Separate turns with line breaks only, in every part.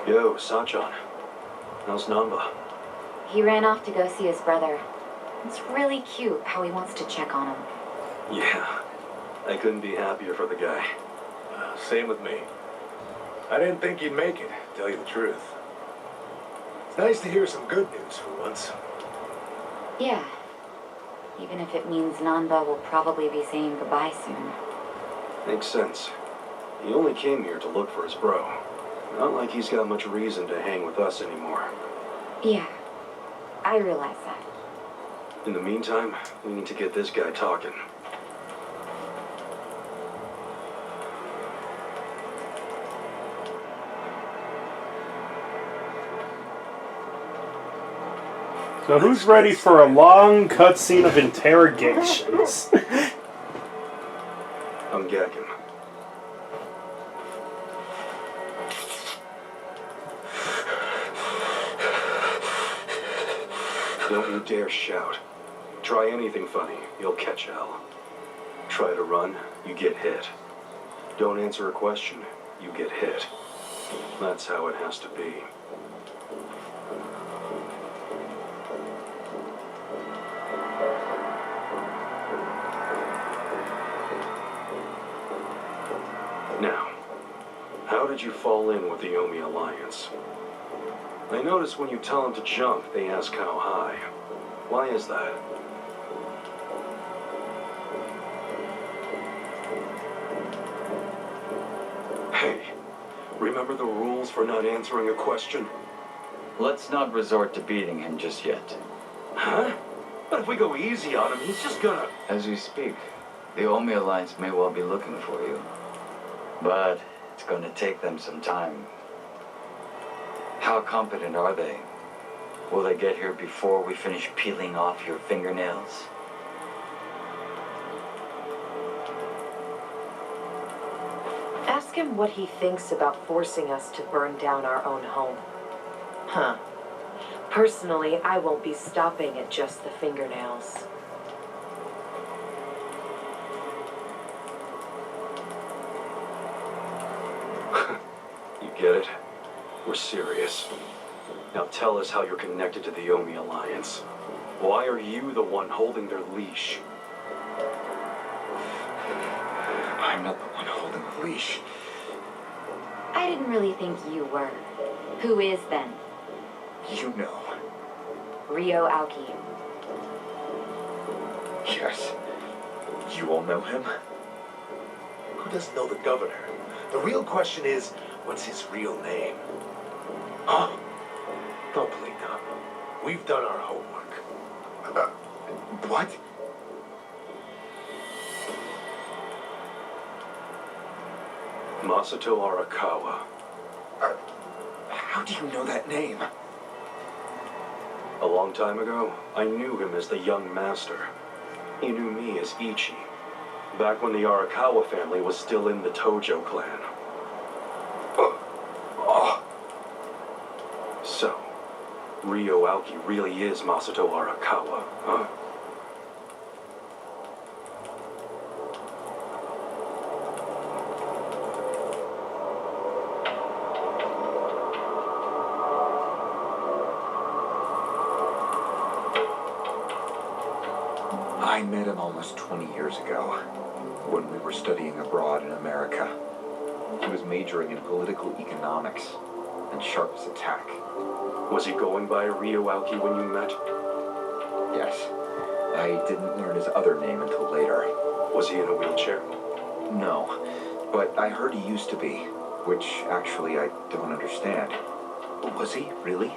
Yo, Sachan. How's Namba?
He ran off to go see his brother. It's really cute how he wants to check on him.
Yeah, I couldn't be happier for the guy.
Same with me. I didn't think you'd make it, to tell you the truth. It's nice to hear some good news for once.
Yeah. Even if it means Nanba will probably be saying goodbye soon.
Makes sense. He only came here to look for his bro. Not like he's got much reason to hang with us anymore.
Yeah, I realize that.
In the meantime, we need to get this guy talking.
So who's ready for a long cutscene of interrogations?
I'm gagging. Don't you dare shout. Try anything funny, you'll catch hell. Try to run, you get hit. Don't answer a question, you get hit. That's how it has to be. Now, how did you fall in with the Omi Alliance? I notice when you tell them to jump, they ask how high. Why is that? Hey, remember the rules for not answering a question?
Let's not resort to beating him just yet.
Huh? But if we go easy on him, he's just gonna...
As we speak, the Omi Alliance may well be looking for you. But it's going to take them some time. How competent are they? Will they get here before we finish peeling off your fingernails?
Ask him what he thinks about forcing us to burn down our own home. Huh. Personally, I won't be stopping at just the fingernails.
You get it? We're serious. Now tell us how you're connected to the Omi Alliance. Why are you the one holding their leash?
I'm not the one holding the leash.
I didn't really think you were. Who is then?
You know.
Ryo Aoki.
Yes. You all know him? Who doesn't know the governor? The real question is, what's his real name? Oh, don't play dumb. We've done our homework. What?
Masato Arakawa.
How do you know that name?
A long time ago, I knew him as the young master. He knew me as Ichi. Back when the Arakawa family was still in the Tojo clan. So, Ryo Aoki really is Masato Arakawa, huh?
I met him almost 20 years ago, when we were studying abroad in America. He was majoring in political economics, and sharp as a tack.
Was he going by Ryo Aoki when you met?
Yes. I didn't learn his other name until later.
Was he in a wheelchair?
No, but I heard he used to be, which actually I don't understand. Was he, really?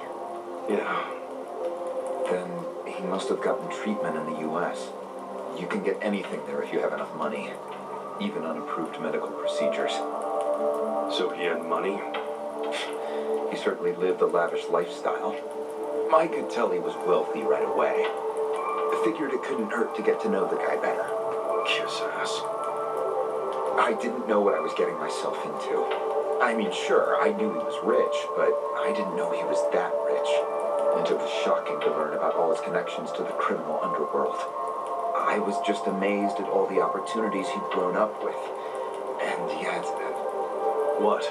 Yeah.
Then he must have gotten treatment in the U.S. You can get anything there if you have enough money, even unapproved medical procedures.
So he had money?
He certainly lived a lavish lifestyle. I could tell he was wealthy right away. I figured it couldn't hurt to get to know the guy better.
Kiss ass.
I didn't know what I was getting myself into. I mean, sure, I knew he was rich, but I didn't know he was that rich. And it was shocking to learn about all his connections to the criminal underworld. I was just amazed at all the opportunities he'd grown up with. And yet...
What?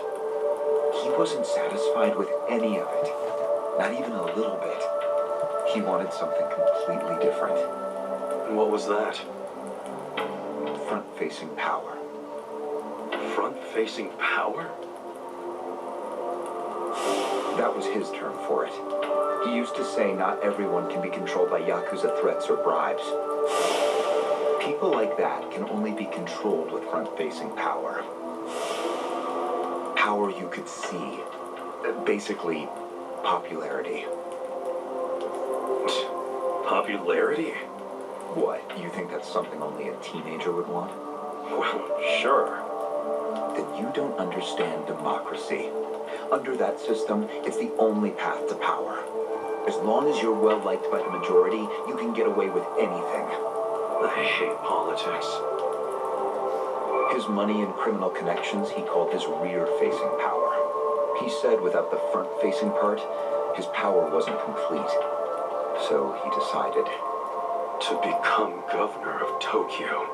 He wasn't satisfied with any of it. Not even a little bit. He wanted something completely different.
What was that?
Front-facing power.
Front-facing power?
That was his term for it. He used to say not everyone can be controlled by Yakuza threats or bribes. People like that can only be controlled with front-facing power. Power you could see. Basically, popularity.
Popularity?
What, you think that's something only a teenager would want?
Well, sure.
Then you don't understand democracy. Under that system, it's the only path to power. As long as you're well-liked by the majority, you can get away with anything.
I hate politics.
His money and criminal connections he called his rear-facing power. He said without the front-facing part, his power wasn't complete. So he decided.
To become governor of Tokyo.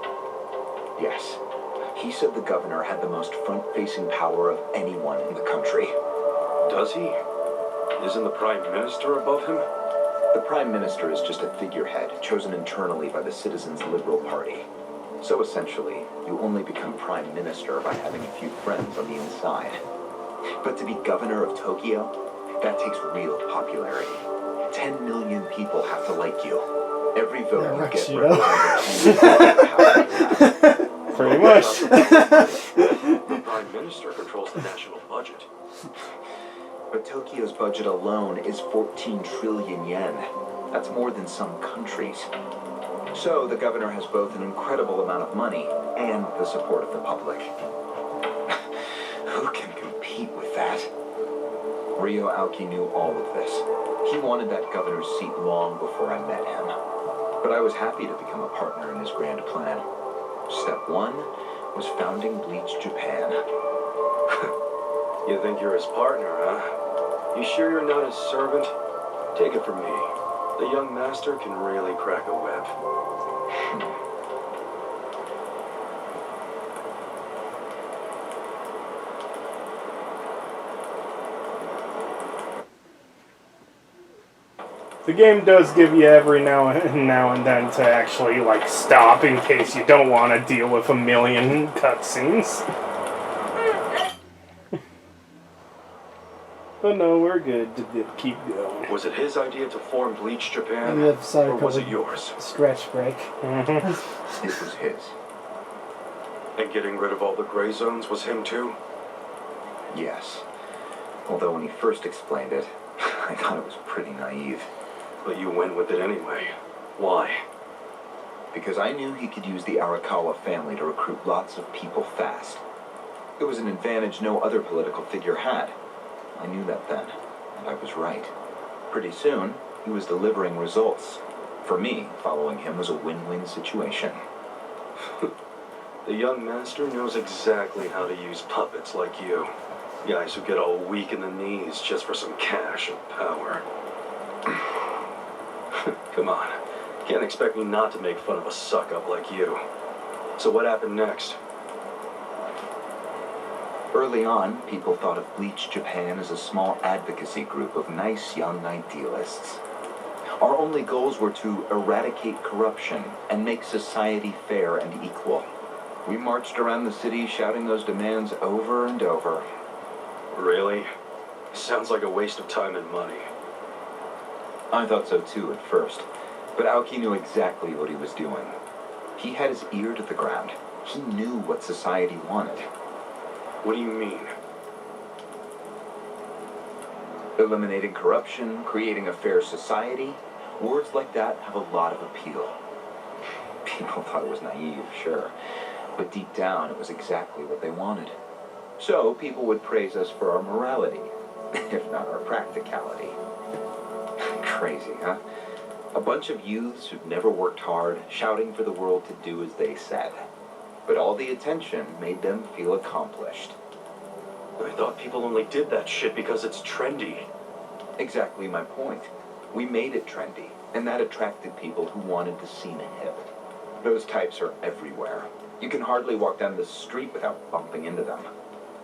Yes. He said the governor had the most front-facing power of anyone in the country.
Does he? Isn't the prime minister above him?
The prime minister is just a figurehead chosen internally by the Citizens' Liberal Party. So essentially, you only become prime minister by having a few friends on the inside. But to be governor of Tokyo, that takes real popularity. 10 million people have to like you. Every vote you get represents 10 million power you have.
Pretty much.
The prime minister controls the national budget.
But Tokyo's budget alone is 14 trillion yen. That's more than some countries. So the governor has both an incredible amount of money and the support of the public. Who can compete with that? Ryo Aoki knew all of this. He wanted that governor's seat long before I met him. But I was happy to become a partner in his grand plan. Step one was founding Bleach Japan.
You think you're his partner, huh? You sure you're not his servant? Take it from me. The young master can really crack a whip.
The game does give you every now and then to actually, like, stop in case you don't want to deal with a million cutscenes. But no, we're good to keep going.
Was it his idea to form Bleach Japan?
Maybe I've started
Or was it
a
yours?
stretch break.
It was his.
And getting rid of all the gray zones was him too?
Yes. Although when he first explained it, I thought it was pretty naive.
But you went with it anyway. Why?
Because I knew he could use the Arakawa family to recruit lots of people fast. It was an advantage no other political figure had. I knew that then, and I was right. Pretty soon, he was delivering results. For me, following him was a win-win situation.
The young master knows exactly how to use puppets like you. Guys who get all weak in the knees just for some cash and power. Come on. Can't expect me not to make fun of a suck-up like you. So what happened next?
Early on, people thought of Bleach Japan as a small advocacy group of nice young idealists. Our only goals were to eradicate corruption and make society fair and equal. We marched around the city shouting those demands over and over.
Really? Sounds like a waste of time and money.
I thought so too at first, but Aoki knew exactly what he was doing. He had his ear to the ground. He knew what society wanted.
What do you mean?
Eliminating corruption, creating a fair society, words like that have a lot of appeal. People thought it was naive, sure, but deep down it was exactly what they wanted. So people would praise us for our morality, if not our practicality. Crazy, huh? A bunch of youths who'd never worked hard, shouting for the world to do as they said. But all the attention made them feel accomplished.
I thought people only did that shit because it's trendy.
Exactly my point. We made it trendy, and that attracted people who wanted to seem hip. Those types are everywhere. You can hardly walk down the street without bumping into them.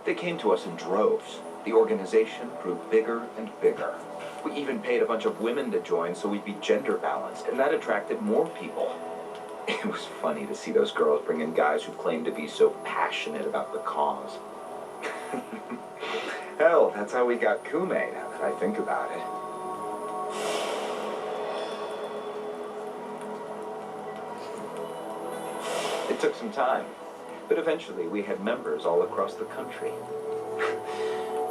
They came to us in droves. The organization grew bigger and bigger. We even paid a bunch of women to join so we'd be gender balanced, and that attracted more people. It was funny to see those girls bring in guys who claimed to be so passionate about the cause. Hell, that's how we got Kume, now that I think about it. It took some time, but eventually we had members all across the country.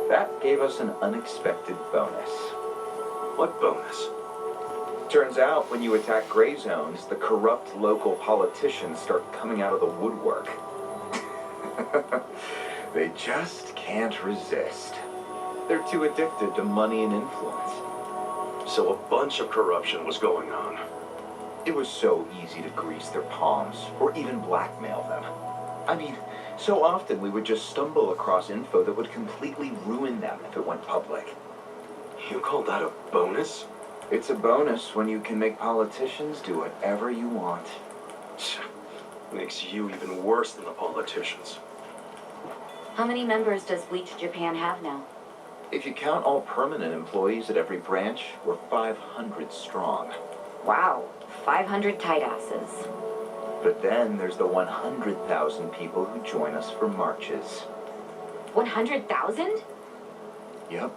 That gave us an unexpected bonus.
What bonus?
Turns out when you attack gray zones, the corrupt local politicians start coming out of the woodwork. They just can't resist. They're too addicted to money and influence.
So a bunch of corruption was going on.
It was so easy to grease their palms, or even blackmail them. I mean, so often we would just stumble across info that would completely ruin them if it went public.
You call that a bonus?
It's a bonus when you can make politicians do whatever you want.
Makes you even worse than the politicians.
How many members does Bleach Japan have now?
If you count all permanent employees at every branch, we're 500 strong.
Wow, 500 tight asses.
But then there's the 100,000 people who join us for marches.
100,000?
Yep.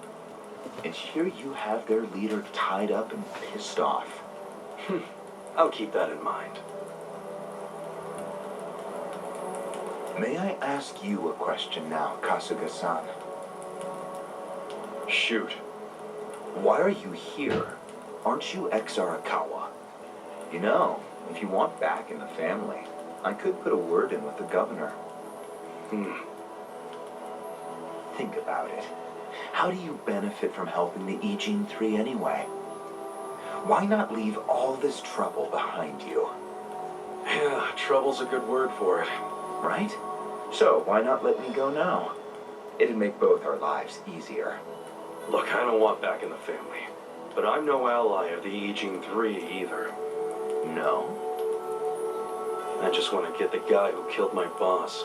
And here you have their leader tied up and pissed off.
I'll keep that in mind.
May I ask you a question now, Kasuga-san?
Shoot.
Why are you here? Aren't you ex-Arakawa? You know, if you want back in the family, I could put a word in with the governor. Think about it. How do you benefit from helping the Ijin 3 anyway? Why not leave all this trouble behind you?
Yeah, trouble's a good word for it.
Right? So, why not let me go now? It'd make both our lives easier.
Look, I don't want back in the family. But I'm no ally of the Ijin 3 either.
No?
I just want to get the guy who killed my boss.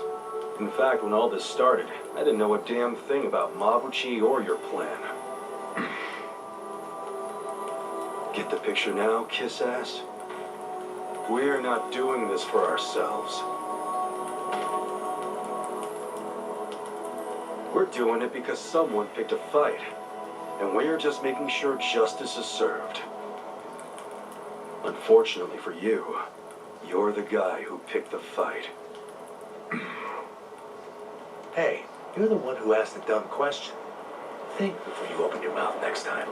In fact, when all this started, I didn't know a damn thing about Mabuchi or your plan. Get the picture now, kiss ass? We're not doing this for ourselves. We're doing it because someone picked a fight. And we're just making sure justice is served. Unfortunately for you, you're the guy who picked the fight.
Hey, you're the one who asked the dumb question. Think before you open your mouth next time.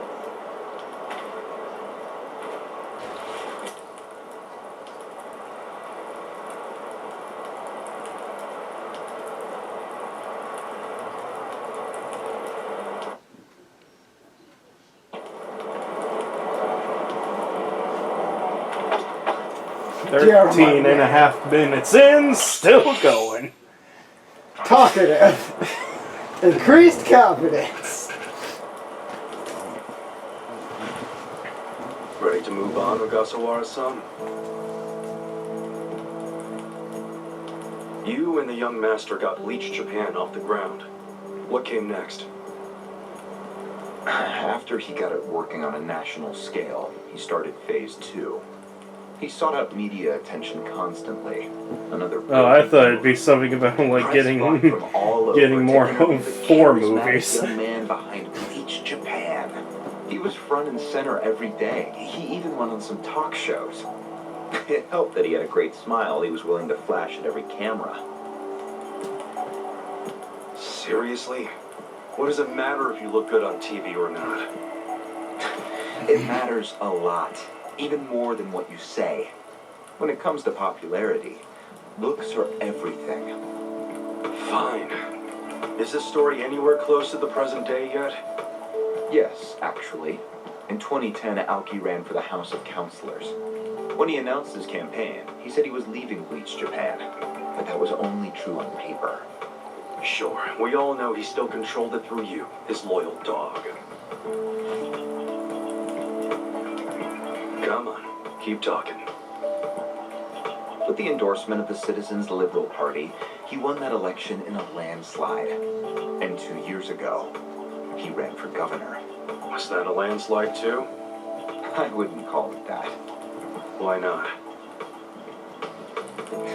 Yeah,
13 and a half minutes in, still going.
Talkative. Increased confidence.
Ready to move on, Ogasawara-san? You and the young master got Bleach Japan off the ground. What came next?
After he got it working on a national scale, he started phase 2. He sought out media attention constantly. Another
Oh, I thought it'd be something about like getting more 4 movies.
The man behind Bleach Japan. He was front and center every day. He even went on some talk shows. It helped that he had a great smile he was willing to flash at every camera.
Seriously? What does it matter if you look good on TV or not?
It matters a lot. Even more than what you say. When it comes to popularity, looks are everything.
Fine. Is this story anywhere close to the present day yet?
Yes, actually. In 2010, Aoki ran for the House of Councilors. When he announced his campaign, he said he was leaving Bleach Japan. But that was only true on paper.
Sure, we all know he still controlled it through you, his loyal dog. Come on, keep talking.
With the endorsement of the Citizens Liberal Party, he won that election in a landslide. And 2 years ago, he ran for governor.
Was that a landslide too?
I wouldn't call it that.
Why not?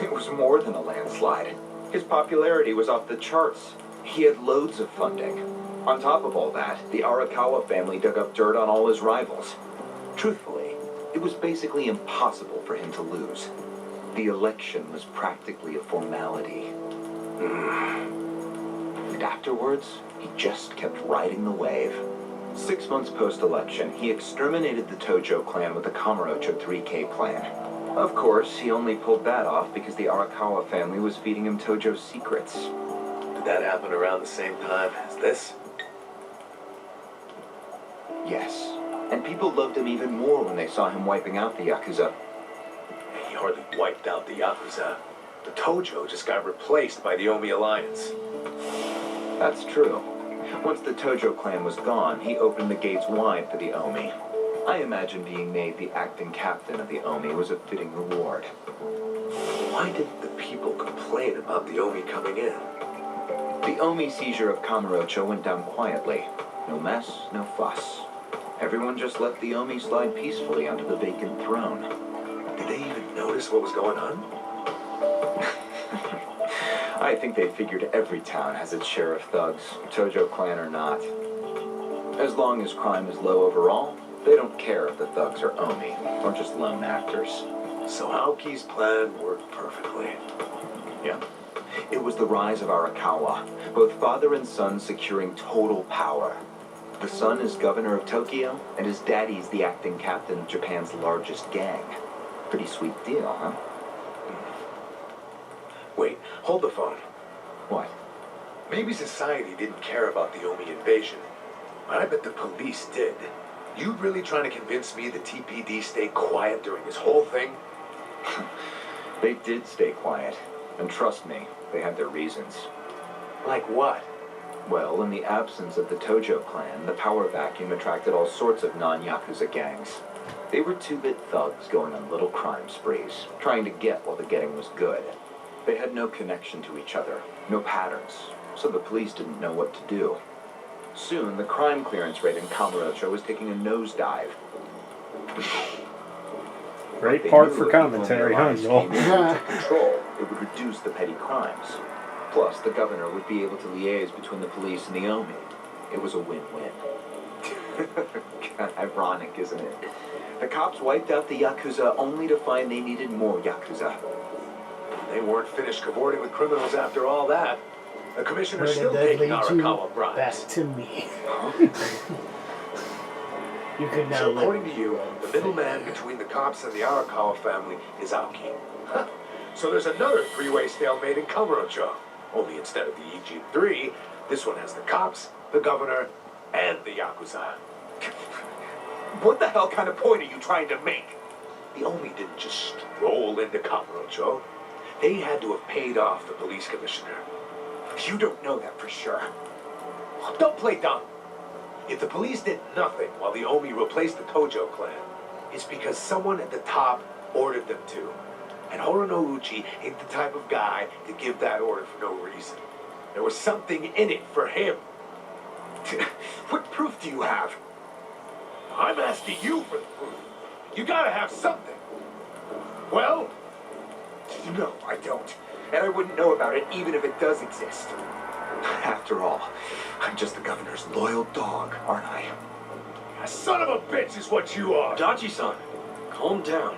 It was more than a landslide. His popularity was off the charts. He had loads of funding. On top of all that, the Arakawa family dug up dirt on all his rivals. Truthfully, it was basically impossible for him to lose. The election was practically a formality. And afterwards, he just kept riding the wave. 6 months post-election, he exterminated the Tojo clan with the Kamurocho 3K plan. Of course, he only pulled that off because the Arakawa family was feeding him Tojo secrets.
Did that happen around the same time as this?
Yes. And people loved him even more when they saw him wiping out the Yakuza.
He hardly wiped out the Yakuza. The Tojo just got replaced by the Omi Alliance.
That's true. Once the Tojo clan was gone, he opened the gates wide for the Omi. I imagine being made the acting captain of the Omi was a fitting reward.
Why didn't the people complain about the Omi coming in?
The Omi seizure of Kamurocho went down quietly. No mess, no fuss. Everyone just let the Omi slide peacefully onto the vacant throne.
Did they even notice what was going on?
I think they figured every town has its share of thugs, Tojo clan or not. As long as crime is low overall, they don't care if the thugs are Omi or just lone actors.
So Aoki's plan worked perfectly.
Yeah. It was the rise of Arakawa, both father and son securing total power. The son is governor of Tokyo, and his daddy's the acting captain of Japan's largest gang. Pretty sweet deal, huh?
Wait, hold the phone.
What?
Maybe society didn't care about the Omi invasion, but I bet the police did. You really trying to convince me the TPD stayed quiet during this whole thing?
They did stay quiet, and trust me, they had their reasons.
Like what?
Well, in the absence of the Tojo clan, the power vacuum attracted all sorts of non-Yakuza gangs. They were two-bit thugs going on little crime sprees, trying to get while the getting was good. They had no connection to each other, no patterns, so the police didn't know what to do. Soon, the crime clearance rate in Kamurocho was taking a nosedive.
Great
They
part
knew
for
if
commentary, huh,
the
Joel?
Omi Alliance came into control, it would reduce the petty crimes. Plus, the governor would be able to liaise between the police and the Omi. It was a win-win. Ironic, isn't it? The cops wiped out the Yakuza only to find they needed more Yakuza.
They weren't finished cavorting with criminals after all that. The
Where
commissioner's
did
still
that
taking
lead you?
Arakawa bribes.
Back to me. You could now
So
let
according
me
to you,
run
the
the
middleman
thing.
between the cops and the Arakawa family is Aoki. Huh. So there's another three-way stalemate in Kamurocho. Only instead of the Ijin 3, this one has the cops, the governor, and the Yakuza. What the hell kind of point are you trying to make? The Omi didn't just stroll into Kamurocho. They had to have paid off the police commissioner. You don't know that for sure. Don't play dumb. If the police did nothing while the Omi replaced the Tojo clan, it's because someone at the top ordered them to. And Horonouchi ain't the type of guy to give that order for no reason. There was something in it for him. What proof do you have? I'm asking you for the proof. You gotta have something. Well?
No, I don't. And I wouldn't know about it even if it does exist. After all, I'm just the governor's loyal dog, aren't I?
A son of a bitch is what you are.
Dachi-san, calm down.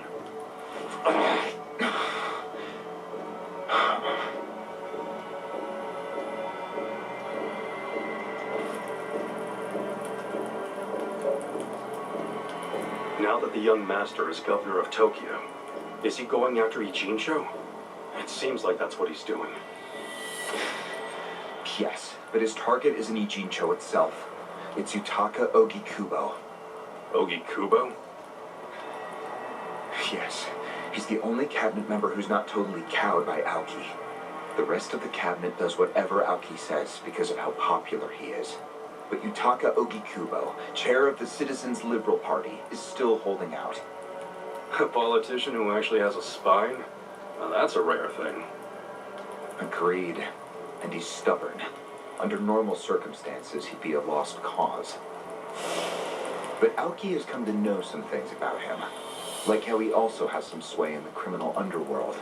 Now that the young master is governor of Tokyo, is he going after Ijincho? It seems like that's what he's doing.
Yes, but his target isn't Ijincho itself. It's Yutaka Ogikubo.
Ogikubo?
Yes, he's the only cabinet member who's not totally cowed by Aoki. The rest of the cabinet does whatever Aoki says because of how popular he is. But Yutaka Ogikubo, chair of the Citizens Liberal Party, is still holding out.
A politician who actually has a spine? Now that's a rare thing.
Agreed. And he's stubborn. Under normal circumstances, he'd be a lost cause. But Aoki has come to know some things about him. Like how he also has some sway in the criminal underworld.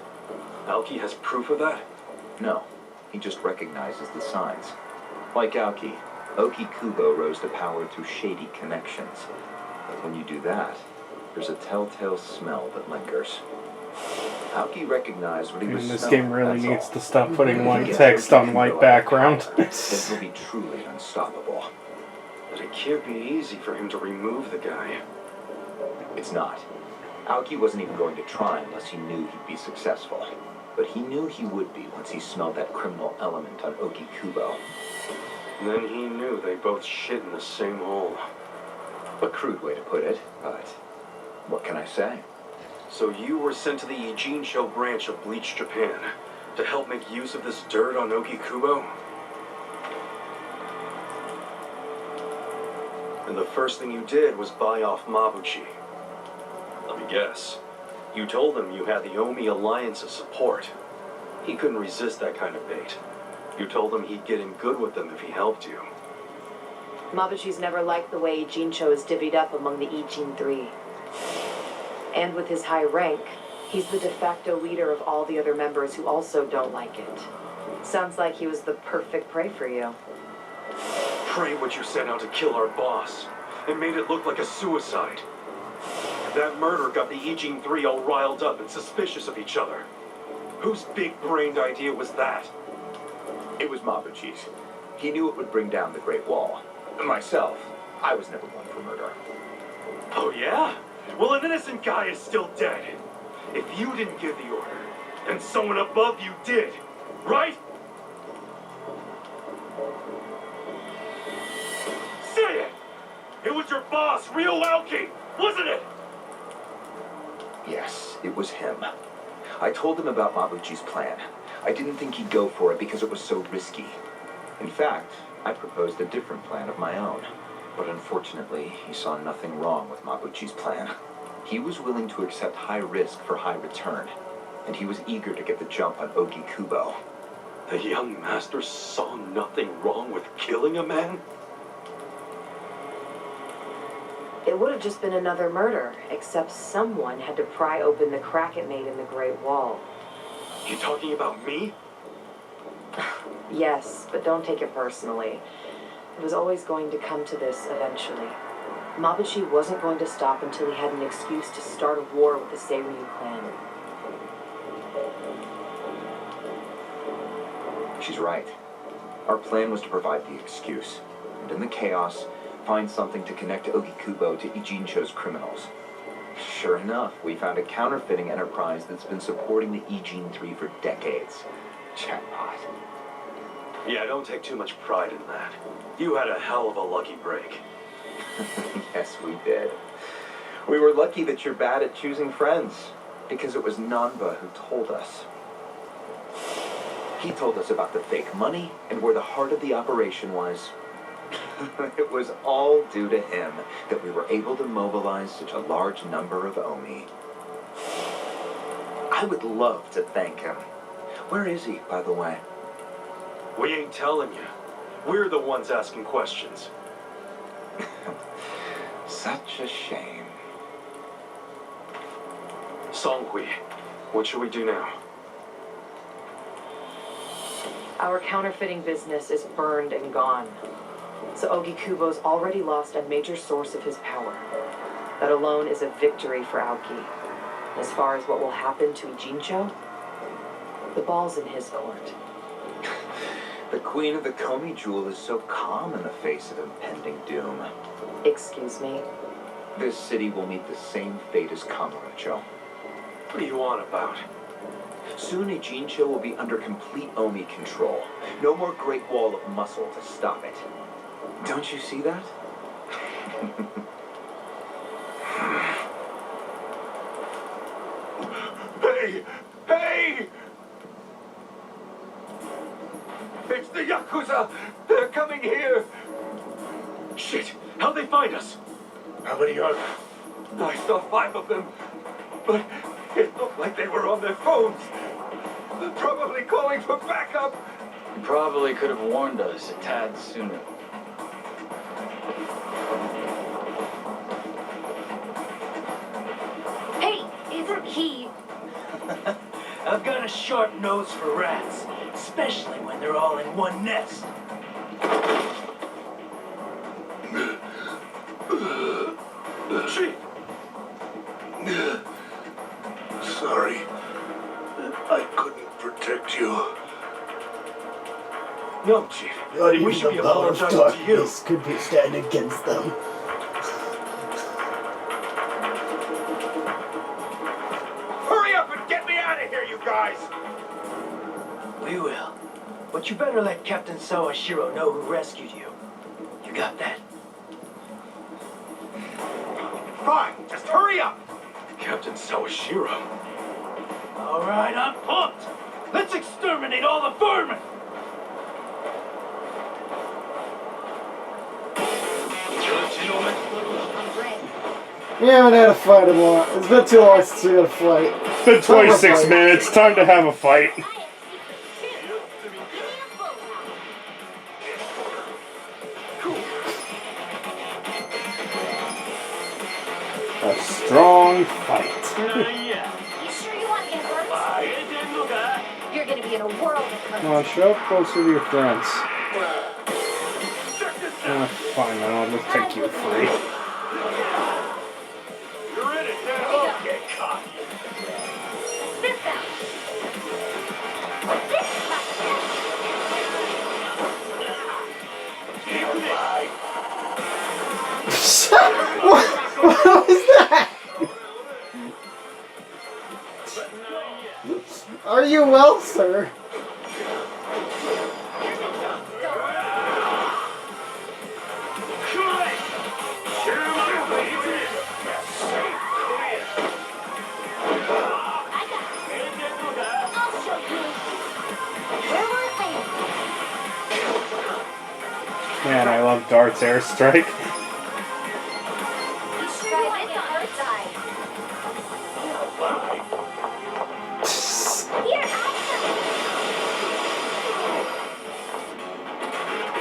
Aoki has proof of that?
No, he just recognizes the signs. Like Aoki, Oki Kubo rose to power through shady connections. But when you do that, there's a telltale smell that lingers. Aoki recognized what he was
And this
smelling,
game really
that's
needs
all.
to stop putting
If
white
he gets
text
Oki
on
Kubo
white
under
background.
power, then he'll be truly unstoppable.
But it can't be easy for him to remove the guy.
It's not. Aoki wasn't even going to try unless he knew he'd be successful. But he knew he would be once he smelled that criminal element on Oki Kubo.
Then he knew they both shit in the same hole.
A crude way to put it, but what can I say?
So you were sent to the Ijincho branch of Bleach Japan to help make use of this dirt on Oki Kubo? And the first thing you did was buy off Mabuchi. Let me guess. You told him you had the Omi Alliance's support. He couldn't resist that kind of bait. You told him he'd get in good with them if he helped you.
Mabuchi's never liked the way Ijincho is divvied up among the Ijin Three. And with his high rank, he's the de facto leader of all the other members who also don't like it. Sounds like he was the perfect prey for you.
Pray what you sent out to kill our boss, and made it look like a suicide. That murder got the Ijin Three all riled up and suspicious of each other. Whose big-brained idea was that?
It was Mabuchi's. He knew it would bring down the Great Wall. Myself, I was never one for murder.
Oh yeah? Well, an innocent guy is still dead. If you didn't give the order, then someone above you did, right? Say it! It was your boss, Ryo Aoki, wasn't it?
Yes, it was him. I told him about Mabuchi's plan. I didn't think he'd go for it because it was so risky. In fact, I proposed a different plan of my own. But unfortunately, he saw nothing wrong with Mabuchi's plan. He was willing to accept high risk for high return, and he was eager to get the jump on Oki Kubo.
The young master saw nothing wrong with killing a man?
It would have just been another murder, except someone had to pry open the crack it made in the Great Wall.
You talking about me?
Yes, but don't take it personally. It was always going to come to this eventually. Mabuchi wasn't going to stop until he had an excuse to start a war with the Seiryu clan.
She's right. Our plan was to provide the excuse, and in the chaos, find something to connect Oki Kubo to Ijincho's criminals. Sure enough, we found a counterfeiting enterprise that's been supporting the Ijin 3 for decades. Jackpot.
Yeah, don't take too much pride in that. You had a hell of a lucky break.
Yes, we did. We were lucky that you're bad at choosing friends, because it was Nanba who told us. He told us about the fake money and where the heart of the operation was. It was all due to him that we were able to mobilize such a large number of Omi. I would love to thank him. Where is he, by the way?
We ain't telling you. We're the ones asking questions.
Such a shame.
Songhui, what should we do now?
Our counterfeiting business is burned and gone. So Oki Kubo's already lost a major source of his power. That alone is a victory for Aoki. As far as what will happen to Ijincho, the ball's in his court.
The queen of the Komi Jewel is so calm in the face of impending doom.
Excuse me?
This city will meet the same fate as Kamurocho.
What are you on about?
Soon Ijincho will be under complete Omi control. No more Great Wall of muscle to stop it. Don't you see that?
Hey! Hey! It's the Yakuza! They're coming here! Shit! How'd they find us?
How many are there?
I saw 5 of them, but it looked like they were on their phones. They're probably calling for backup.
You probably could have warned us a tad sooner.
Hey, isn't he?
I've got a sharp nose for rats, especially when they're all in one nest.
Chief! Sorry. I couldn't protect you.
No, Chief.
Not
We
even
should be
the power of
apologizing to you.
darkness could be stand against them.
Hurry up and get me out of here, you guys!
We will. But you better let Captain Sawashiro know who rescued you. You got that?
Fine, just hurry up!
Captain Sawashiro.
All right, I'm pumped. Let's exterminate all the vermin.
We haven't had a fight in a while. It's been too long since we had a fight.
It's been 26 minutes. Time to have a fight. A strong fight.
You sure you want inverts? You're gonna be in a world of
Come on, show up closer to your friends. Fine, then I'll just take you free.
You're in it now. Get caught.
This out.
What was that? Are you well, sir?
I'll show you. Where will it land?
Man, I love Dart's airstrike.
You sure you want inverts?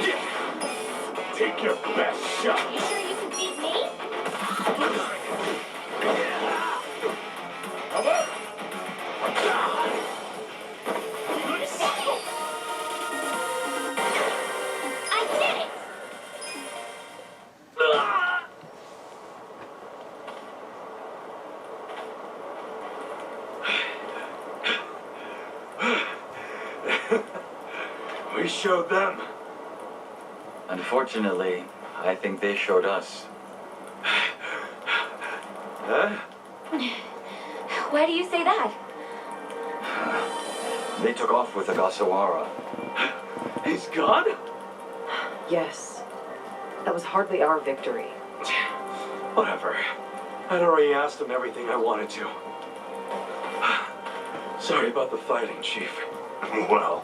Here,
Take your best shot.
you sure you can beat me? I did it!
We showed them.
Unfortunately, I think they showed us.
Huh?
Why do you say that?
They took off with Ogasawara.
He's gone?
Yes. That was hardly our victory.
Whatever. I'd already asked him everything I wanted to. Sorry about the fighting, Chief.
Well,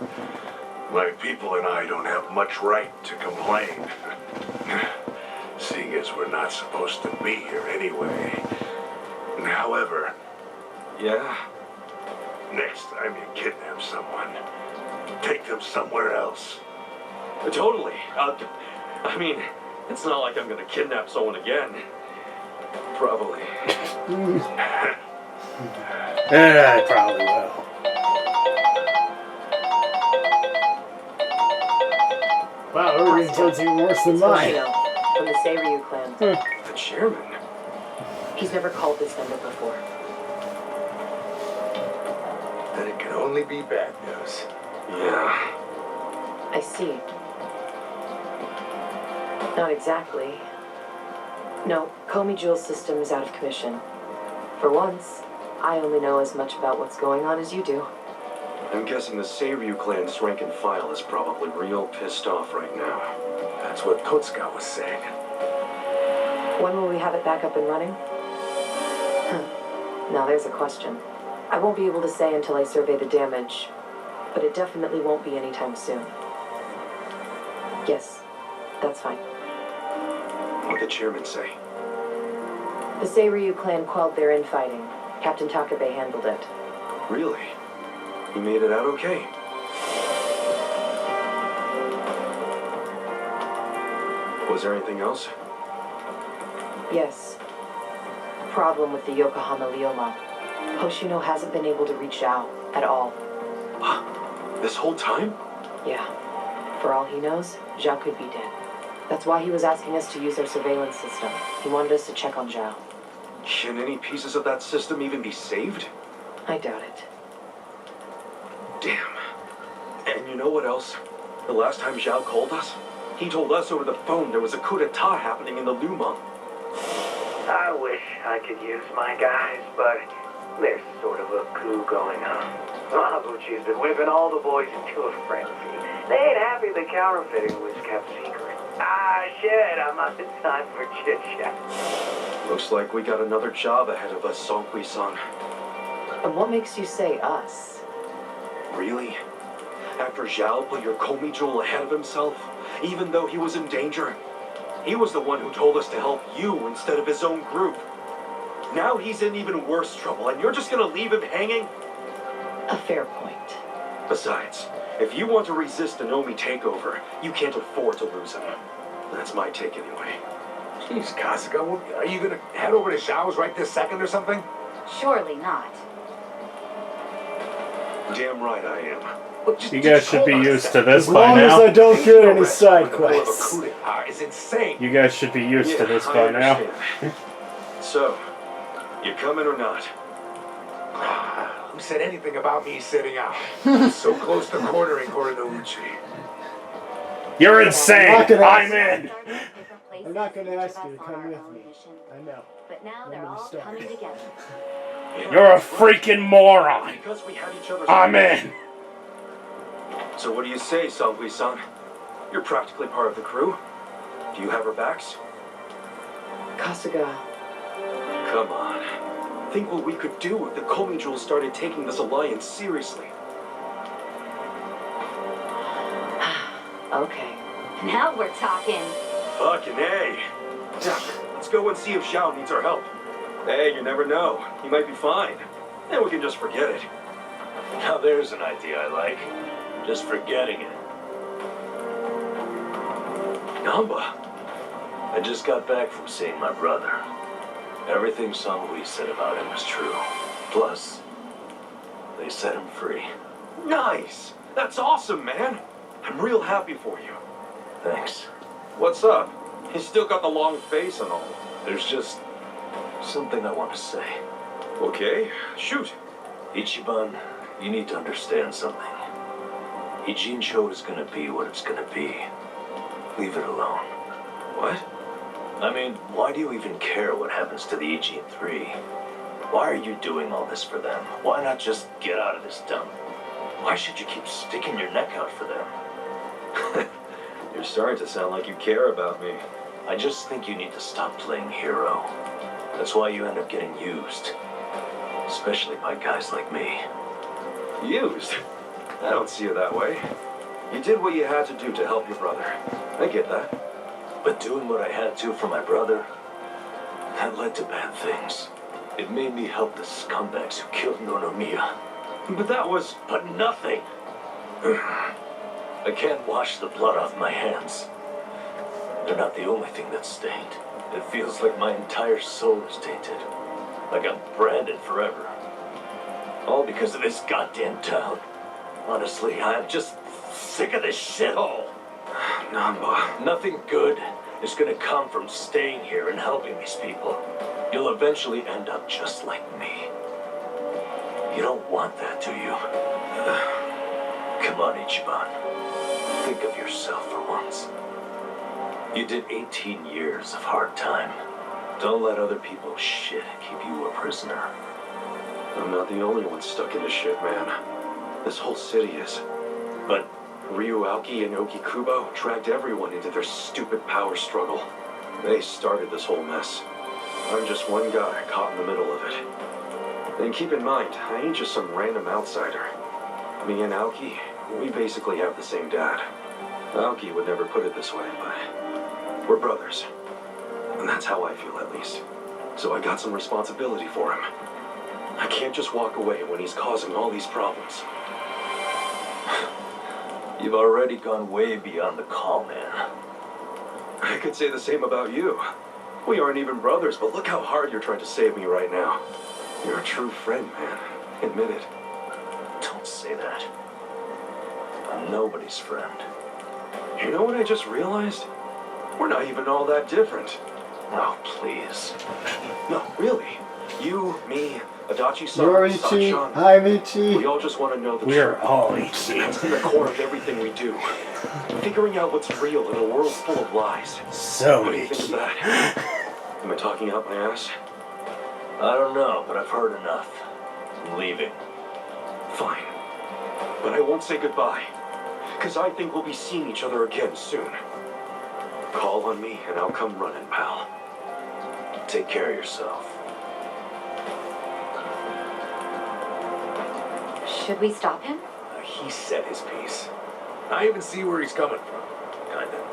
my people and I don't have much right to complain. Seeing as we're not supposed to be here anyway. However,
Yeah?
next time you kidnap someone, take them somewhere else.
Totally. I mean, it's not like I'm gonna kidnap someone again. Probably.
I probably will.
Wow, her results even worse than mine.
Hoshino, from the Seiryu clan.
The chairman?
He's never called this number before.
Then it can only be bad news.
Yeah.
I see. Not exactly. No, Komi Jewel's system is out of commission. For once, I only know as much about what's going on as you do.
I'm guessing the Seiryu clan's rank and file is probably real pissed off right now.
That's what Kotsuka was saying.
When will we have it back up and running? Now there's a question. I won't be able to say until I survey the damage, but it definitely won't be anytime soon. Yes, that's fine.
What'd the chairman say?
The Seiryu clan quelled their infighting. Captain Takabe handled it.
Really? He made it out okay? Was there anything else?
Yes. Problem with the Yokohama Leoma. Hoshino hasn't been able to reach out at all.
This whole time?
Yeah. For all he knows, Zhao could be dead. That's why he was asking us to use their surveillance system. He wanted us to check on Zhao.
Can any pieces of that system even be saved?
I doubt it.
Damn. And you know what else? The last time Zhao called us, he told us over the phone there was a coup d'etat happening in the Luma.
I wish I could use my guys, but there's sort of a coup going on. Mabuchi's been whipping all the boys into a frenzy. They ain't happy the counterfeiting was kept secret. Ah, shit, I'm not in time for chit-chat.
Looks like we got another job ahead of us, Songhui-san.
And what makes you say us?
Really? After Zhao put your Komi jewel ahead of himself, even though he was in danger? He was the one who told us to help you instead of his own group. Now he's in even worse trouble, and you're just gonna leave him hanging?
A fair point.
Besides, if you want to resist the Nomi takeover, you can't afford to lose him. That's my take anyway.
Jeez, Kasuga, are you gonna head over to Zhao's right this second or something?
Surely not.
Damn right I am.
You guys should be used to this
As
by
long as I
now.
don't get any side quests.
It's insane.
You guys should be used to this
I
by now.
understand. So, you coming or not?
Who said anything about me sitting out? So close to cornering Korinouchi.
You're insane!
I'm not gonna
I'm
ask-
in!
I'm not going to ask you to come with me. I know.
But now
Let
they're
me
all
start.
coming together.
You're a freaking moron!
Because we had each other's
I'm in!
So what do you say, Songhui-san? You're practically part of the crew? Do you have our backs?
Kasuga,
Come on. Think what we could do if the Komi Jewel started taking this alliance seriously.
okay.
Now we're talking.
Fucking A. Let's go and see if Zhao needs our help. Hey, you never know. He might be fine. Then we can just forget it.
Now there's an idea I like. Just forgetting it.
Namba.
I just got back from seeing my brother. Everything Songhui said about him is true. Plus, they set him free.
Nice. That's awesome, man. I'm real happy for you.
Thanks.
What's up? He's still got the long face and all.
There's just something I want to say.
Okay, shoot.
Ichiban, you need to understand something. Ijincho is gonna be what it's gonna be. Leave it alone.
What?
I mean, why do you even care what happens to the Ijin 3? Why are you doing all this for them? Why not just get out of this dump? Why should you keep sticking your neck out for them?
You're starting to sound like you care about me.
I just think you need to stop playing hero. That's why you end up getting used. Especially by guys like me.
Used? I don't see it that way. You did what you had to do to help your brother. I get that.
But doing what I had to for my brother, that led to bad things. It made me help the scumbags who killed Nonomiya.
But that was...
But nothing! I can't wash the blood off my hands. They're not the only thing that's stained. It feels like my entire soul is tainted. Like I'm branded forever. All because of this goddamn town. Honestly, I'm just sick of this shithole.
Namba.
Nothing good is gonna come from staying here and helping these people. You'll eventually end up just like me. You don't want that, do you? Come on, Ichiban. Think of yourself for once. You did 18 years of hard time. Don't let other people's shit keep you a prisoner.
I'm not the only one stuck in this shit, man. This whole city is.
But
Ryo Aoki and Oki Kubo dragged everyone into their stupid power struggle. They started this whole mess. I'm just one guy caught in the middle of it. And keep in mind, I ain't just some random outsider. Me and Aoki, we basically have the same dad. Aoki would never put it this way, but we're brothers. And that's how I feel, at least. So I got some responsibility for him. I can't just walk away when he's causing all these problems.
you've already gone way beyond the call, man.
I could say the same about you. We aren't even brothers, but look how hard you're trying to save me right now. You're a true friend, man. Admit it.
Don't say that. I'm nobody's friend.
You know what I just realized? We're not even all that different.
Oh, please.
No, really. You, me, Adachi-san,
You're Ichi.
Sanchan.
I'm Ichi.
We all just want to know the
We're
truth.
all Ichi.
That's in the core of everything we do. Figuring out what's real in a world full of lies.
So
What do you think of
Ichi.
that? Am I talking out my ass?
I don't know, but I've heard enough. I'm leaving.
Fine. But I won't say goodbye. Because I think we'll be seeing each other again soon. Call on me and I'll come running, pal.
Take care of yourself.
Should we stop him?
He said his piece.
I even see where he's coming from. Kinda.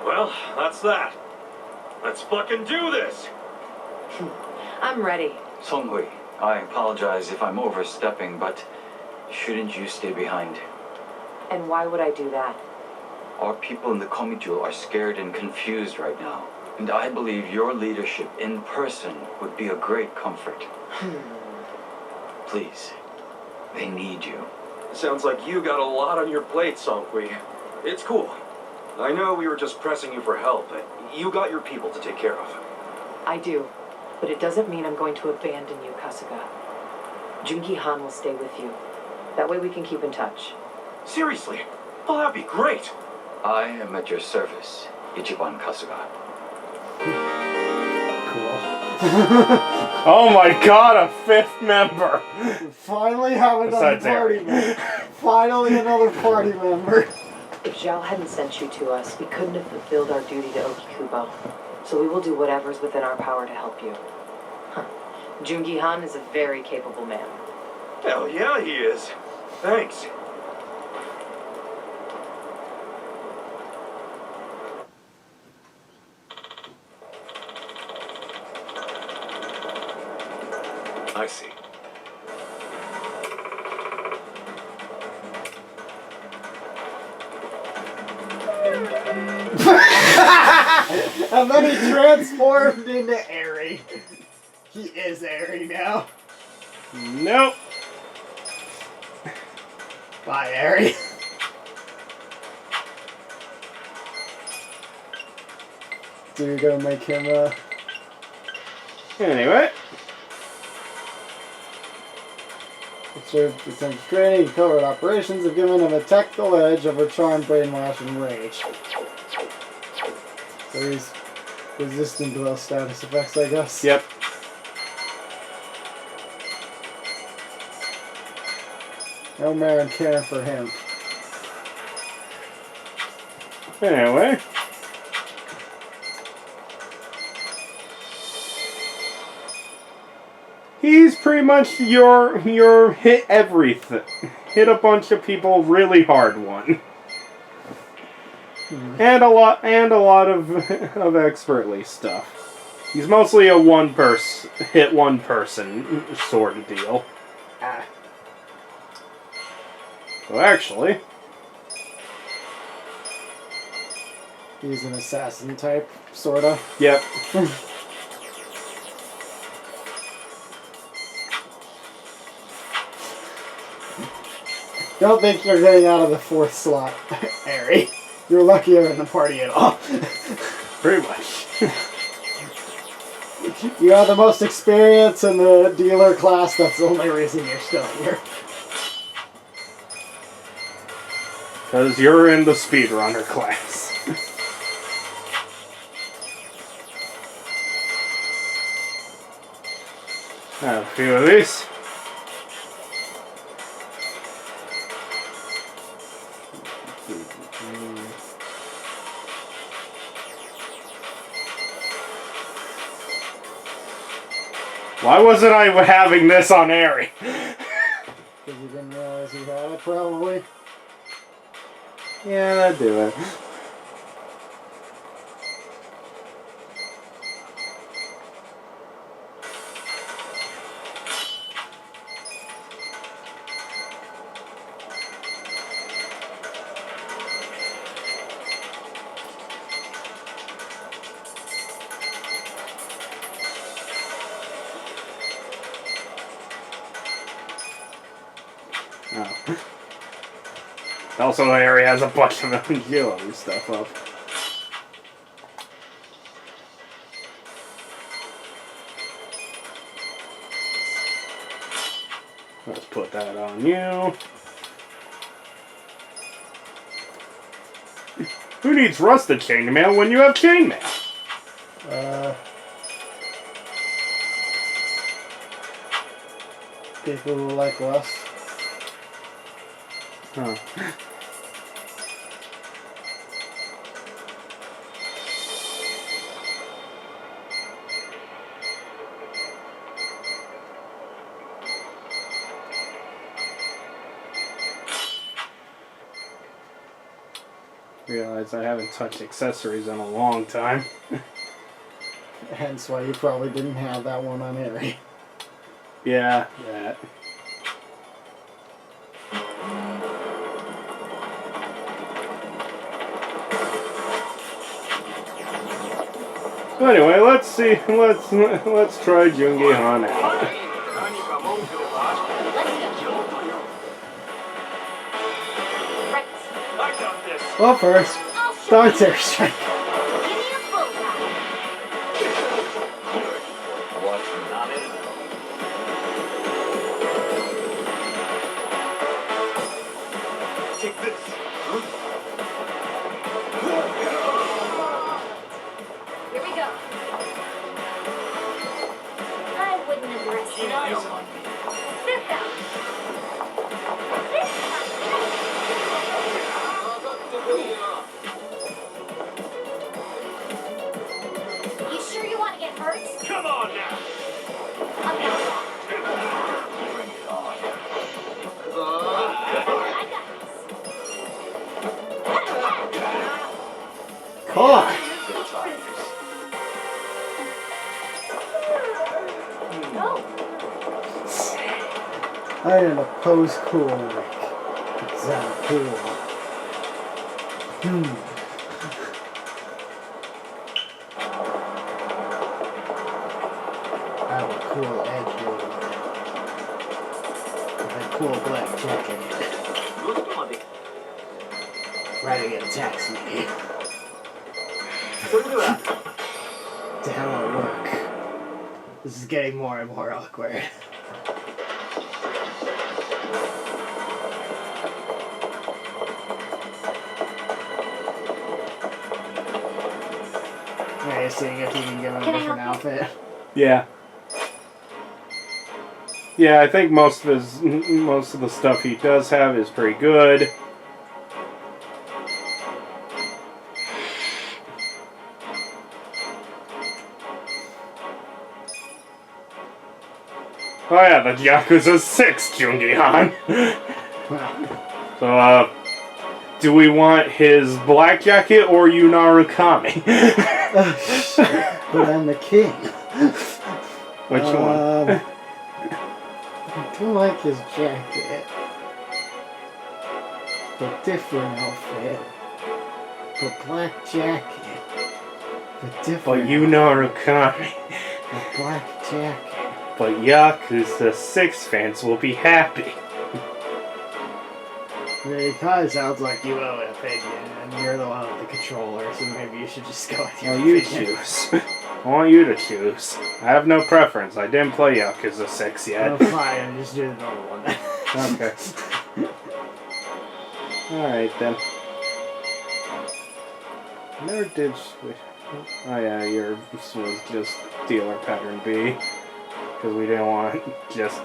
Well, that's that. Let's fucking do this!
I'm ready.
Songhui, I apologize if I'm overstepping, but shouldn't you stay behind?
And why would I do that?
Our people in the Komiju are scared and confused right now. And I believe your leadership in person would be a great comfort. Please, they need you.
Sounds like you got a lot on your plate, Songhui. It's cool. I know we were just pressing you for help, but you got your people to take care of.
I do. But it doesn't mean I'm going to abandon you, Kasuga. Junki Han will stay with you. That way we can keep in touch.
Seriously? Oh, that'd be great.
I am at your service, Ichiban Kasuga.
Cool.
Oh my god, a fifth member!
Finally have another
Besides
party
Eric.
member. Finally another party member.
If Zhao hadn't sent you to us, we couldn't have fulfilled our duty to Okikubo. So we will do whatever's within our power to help you. Jungi Han is a very capable man.
Hell yeah, he is. Thanks.
I see.
And then he transformed into Airy. He is Airy now.
Nope.
Bye, Airy. So you're gonna make him,
Anyway.
served essential training, covert operations have given him a tactical edge over charm, brainwash, and rage. So he's resistant to those status effects, I guess.
Yep.
No Marin caring for him.
Anyway. He's pretty much your hit everything. Hit a bunch of people really hard one. And a lot of expertly stuff. He's mostly a hit one person sort of deal. So actually,
He's an assassin type, sorta.
yep.
Don't think you're getting out of the fourth slot, Airy. You're lucky you're in the party at all.
Pretty much.
You have the most experience in the dealer class, that's the only reason you're still here.
Because you're in the speedrunner class. Have a few of these. Why wasn't I having this on Airy?
Because you didn't realize you had it, probably.
Yeah, that'd do it. Oh. Also, the area has a bunch of auxiliary stuff up. Let's put that on you. Who needs rusted chainmail when you have chainmail?
People who like rust.
Huh. Realize I haven't touched accessories in a long time.
Hence why you probably didn't have that one on Harry.
Yeah, that. So anyway, let's see. Let's try Jungi Han out.
Well, first, start air strike.
Take this.
Here we go. I wouldn't have rested on Sit down. You sure you want to get hurt?
Come on now.
Okay. I got this.
Car.
Go.
I'm in a pose cool Rick. It's cool. I have a cool edge with a cool black jacket. Riding a taxi. To hell at work. This is getting more and more awkward. Yeah, you're seeing if you can give him a
Can I
different
help you?
outfit.
Yeah. Yeah, I think most of the stuff he does have is pretty good. Oh yeah, the Yakuza 6 Jungi Han. So, do we want his black jacket or Yunaru Kami?
But I'm the king.
Which one?
I do like his jacket. But different outfit. But black jacket. But
But
different.
Yunaru Kami.
But black jacket.
But Yakuza 6 fans will be happy.
It kind of sounds like you have an opinion, and you're the one with the controller, so maybe you should just go with your
Well, you
opinion.
choose. I want you to choose. I have no preference. I didn't play Yakuza 6 yet.
Oh, fine, just do the normal one then.
Okay. Alright then. Never did switch. Oh yeah, yours was just dealer pattern B. Because we didn't want just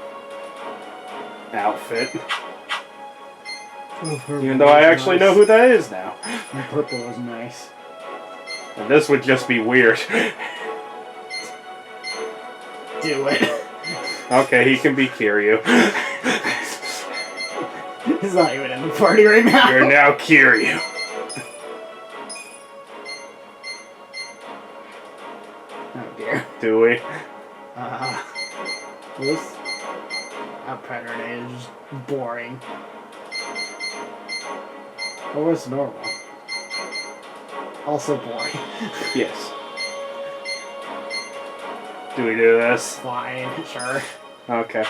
outfit. Even though I actually know who that is now.
My purple was nice.
And this would just be weird.
Do it.
Okay, he can be Kiryu.
He's not even in the party right now.
You're now Kiryu.
Oh dear.
Do we?
This that pattern is just boring. Or was normal? Also boring.
Yes. Do we do this?
Fine, sure.
Okay.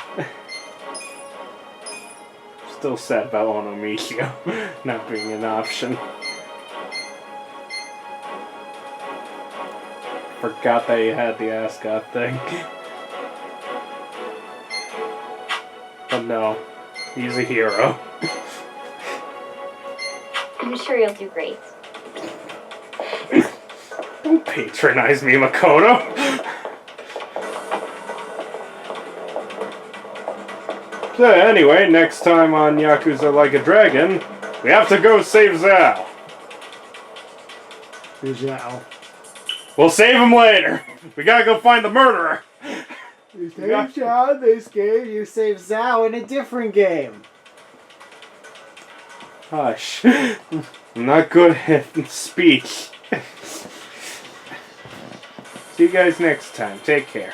still sad about Onomicio not being an option. Forgot that he had the ascot thing. But no, he's a hero.
I'm sure you'll do great.
Don't patronize me, Makoto. So anyway, next time on Yakuza Like a Dragon, we have to go save Zao.
Who's Zao?
We'll save him later. We gotta go find the murderer.
You save Zao in this game, you save Zao in a different game.
Hush. I'm not good at speech. See you guys next time. Take care.